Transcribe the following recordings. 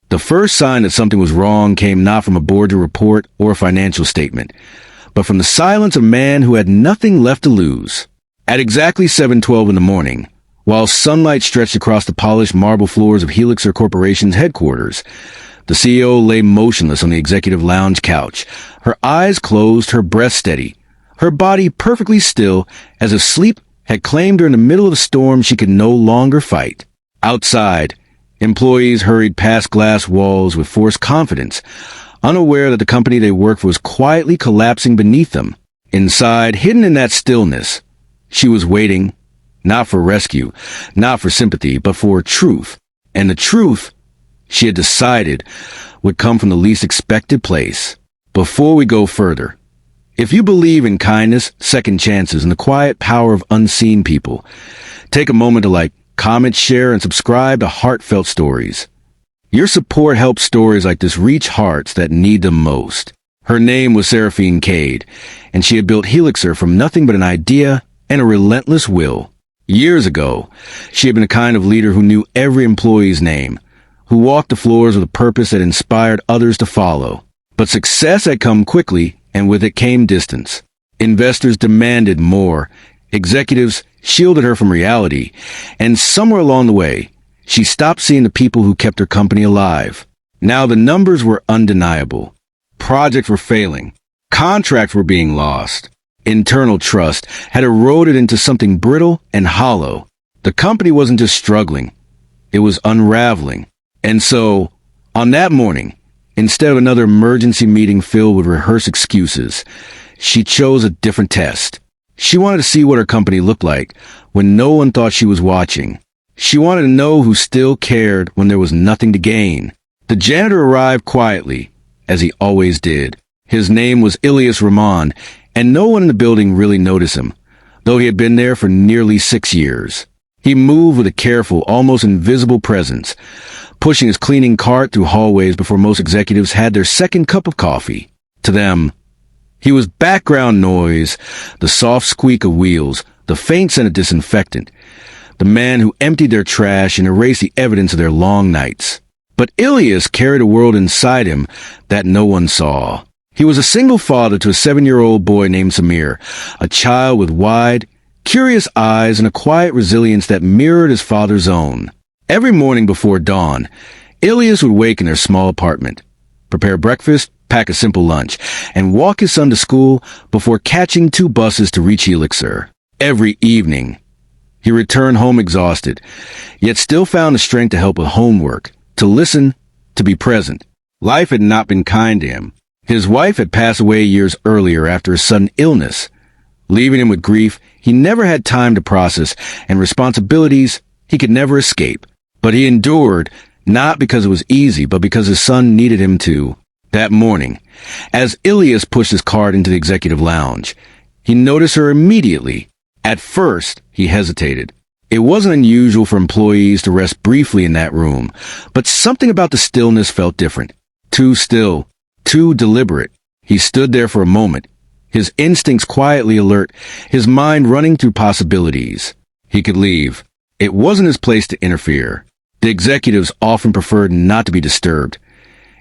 The first sign that something was wrong came not from a board report or a financial statement, but from the silence of a man who had nothing left to lose. At exactly 7:12 in the morning, while sunlight stretched across the polished marble floors of Helixer Corporation's headquarters, the CEO lay motionless on the executive lounge couch, her eyes closed, her breath steady, her body perfectly still, as if sleep had claimed her in the middle of a storm she could no longer fight. Outside, employees hurried past glass walls with forced confidence, unaware that the company they worked for was quietly collapsing beneath them. Inside, hidden in that stillness, she was waiting, not for rescue, not for sympathy, but for truth. And the truth, she had decided, would come from the least expected place. Before we go further, if you believe in kindness, second chances, and the quiet power of unseen people, take a moment to like, comment, share, and subscribe to Heartfelt Stories. Your support helps stories like this reach hearts that need them most. Her name was Seraphine Cade, and she had built Helixer from nothing but an idea and a relentless will. Years ago, she had been the kind of leader who knew every employee's name, who walked the floors with a purpose that inspired others to follow. But success had come quickly, and with it came distance. Investors demanded more. Executives shielded her from reality, and somewhere along the way, she stopped seeing the people who kept her company alive. Now the numbers were undeniable. Projects were failing. Contracts were being lost. Internal trust had eroded into something brittle and hollow. The company wasn't just struggling. It was unraveling. And so, on that morning, instead of another emergency meeting filled with rehearsed excuses, she chose a different test. She wanted to see what her company looked like when no one thought she was watching. She wanted to know who still cared when there was nothing to gain. The janitor arrived quietly, as he always did. His name was Ilias Rahman, and no one in the building really noticed him, though he had been there for nearly 6 years. He moved with a careful, almost invisible presence, pushing his cleaning cart through hallways before most executives had their second cup of coffee. To them, he was background noise, the soft squeak of wheels, the faint scent of disinfectant, the man who emptied their trash and erased the evidence of their long nights. But Ilias carried a world inside him that no one saw. He was a single father to a 7-year-old boy named Samir, a child with wide, curious eyes and a quiet resilience that mirrored his father's own. Every morning before dawn, Ilias would wake in their small apartment, prepare breakfast, pack a simple lunch, and walk his son to school before catching 2 buses to reach Helixer. Every evening, he returned home exhausted, yet still found the strength to help with homework, to listen, to be present. Life had not been kind to him. His wife had passed away years earlier after a sudden illness, leaving him with grief he never had time to process and responsibilities he could never escape. But he endured, not because it was easy, but because his son needed him to. That morning, as Ilias pushed his cart into the executive lounge, he noticed her immediately. At first, he hesitated. It wasn't unusual for employees to rest briefly in that room, but something about the stillness felt different. Too still, too deliberate. He stood there for a moment, his instincts quietly alert, his mind running through possibilities. He could leave. It wasn't his place to interfere. The executives often preferred not to be disturbed,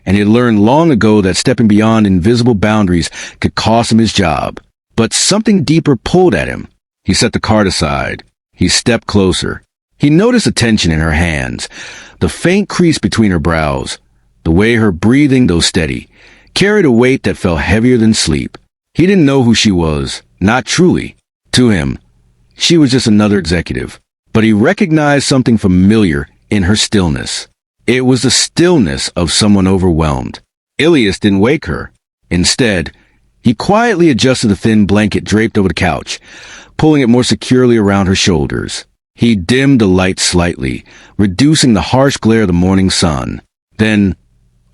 and he had learned long ago that stepping beyond invisible boundaries could cost him his job. But something deeper pulled at him. He set the cart aside. He stepped closer. He noticed a tension in her hands, the faint crease between her brows, the way her breathing, though steady, carried a weight that felt heavier than sleep. He didn't know who she was, not truly. To him, she was just another executive. But he recognized something familiar in her stillness. It was the stillness of someone overwhelmed. Ilias didn't wake her. Instead, he quietly adjusted the thin blanket draped over the couch, pulling it more securely around her shoulders. He dimmed the light slightly, reducing the harsh glare of the morning sun. Then,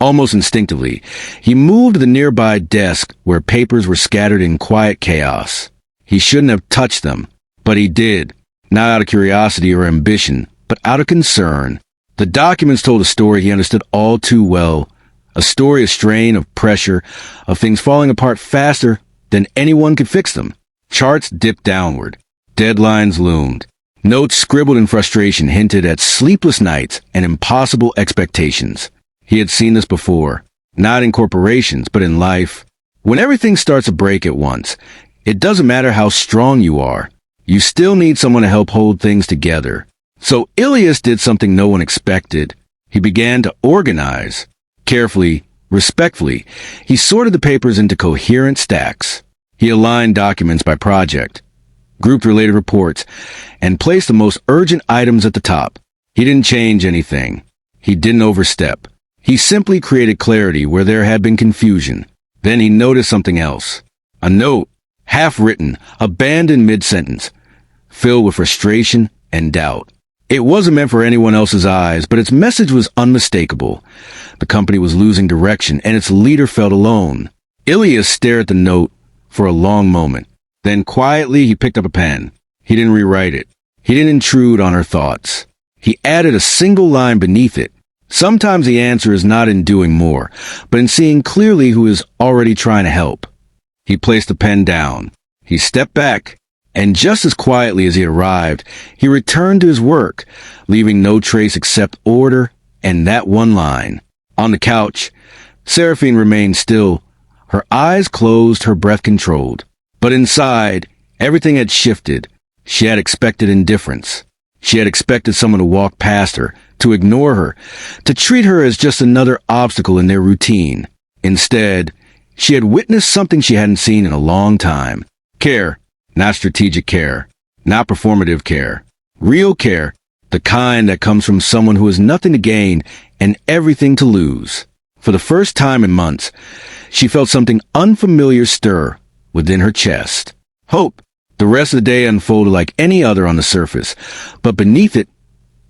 almost instinctively, he moved to the nearby desk where papers were scattered in quiet chaos. He shouldn't have touched them, but he did, not out of curiosity or ambition, but out of concern. The documents told a story he understood all too well, a story of strain, of pressure, of things falling apart faster than anyone could fix them. Charts dipped downward. Deadlines loomed. Notes scribbled in frustration hinted at sleepless nights and impossible expectations. He had seen this before, not in corporations, but in life. When everything starts to break at once, it doesn't matter how strong you are. You still need someone to help hold things together. So Ilias did something no one expected. He began to organize. Carefully, respectfully, he sorted the papers into coherent stacks. He aligned documents by project, grouped related reports, and placed the most urgent items at the top. He didn't change anything. He didn't overstep. He simply created clarity where there had been confusion. Then he noticed something else. A note, half-written, abandoned mid-sentence, filled with frustration and doubt. It wasn't meant for anyone else's eyes, but its message was unmistakable. The company was losing direction, and its leader felt alone. Ilias stared at the note for a long moment. Then quietly he picked up a pen. He didn't rewrite it. He didn't intrude on her thoughts. He added a single line beneath it. Sometimes the answer is not in doing more, but in seeing clearly who is already trying to help. He placed the pen down. He stepped back, and just as quietly as he arrived, he returned to his work, leaving no trace except order and that one line. On the couch, Seraphine remained still, her eyes closed, her breath controlled. But inside, everything had shifted. She had expected indifference. She had expected someone to walk past her, to ignore her, to treat her as just another obstacle in their routine. Instead, she had witnessed something she hadn't seen in a long time. Care, not strategic care, not performative care. Real care, the kind that comes from someone who has nothing to gain and everything to lose. For the first time in months, she felt something unfamiliar stir within her chest. Hope. The rest of the day unfolded like any other on the surface, but beneath it,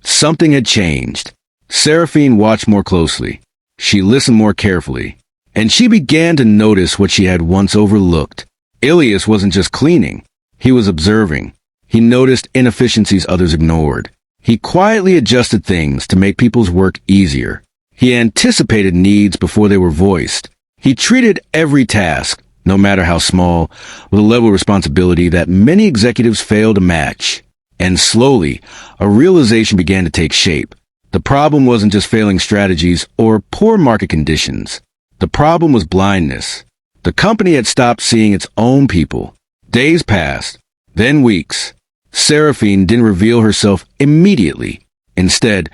something had changed. Seraphine watched more closely. She listened more carefully, and she began to notice what she had once overlooked. Ilias wasn't just cleaning. He was observing. He noticed inefficiencies others ignored. He quietly adjusted things to make people's work easier. He anticipated needs before they were voiced. He treated every task, no matter how small, with a level of responsibility that many executives fail to match. And slowly, a realization began to take shape. The problem wasn't just failing strategies or poor market conditions. The problem was blindness. The company had stopped seeing its own people. Days passed, then weeks. Seraphine didn't reveal herself immediately. Instead,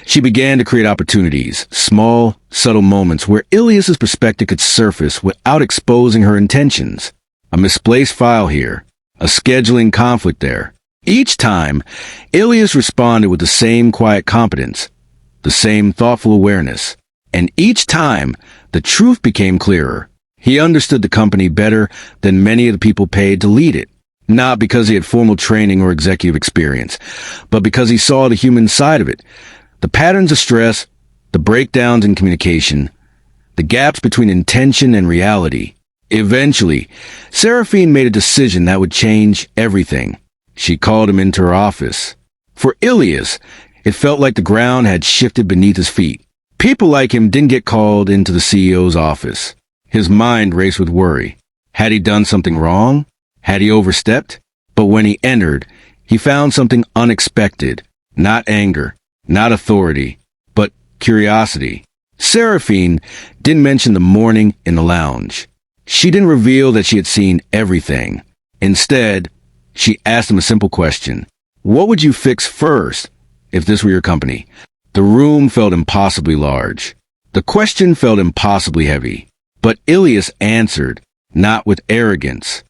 she began to create opportunities, small, subtle moments where Ilias's perspective could surface without exposing her intentions. A misplaced file here, a scheduling conflict there. Each time, Ilias responded with the same quiet competence, the same thoughtful awareness. And each time, the truth became clearer. He understood the company better than many of the people paid to lead it. Not because he had formal training or executive experience, but because he saw the human side of it. The patterns of stress, the breakdowns in communication, the gaps between intention and reality. Eventually, Seraphine made a decision that would change everything. She called him into her office. For Ilias, it felt like the ground had shifted beneath his feet. People like him didn't get called into the CEO's office. His mind raced with worry. Had he done something wrong? Had he overstepped? But when he entered, he found something unexpected. Not anger, not authority, but curiosity. Seraphine didn't mention the morning in the lounge. She didn't reveal that she had seen everything. Instead, she asked him a simple question. What would you fix first if this were your company? The room felt impossibly large. The question felt impossibly heavy. But Ilias answered, not with arrogance,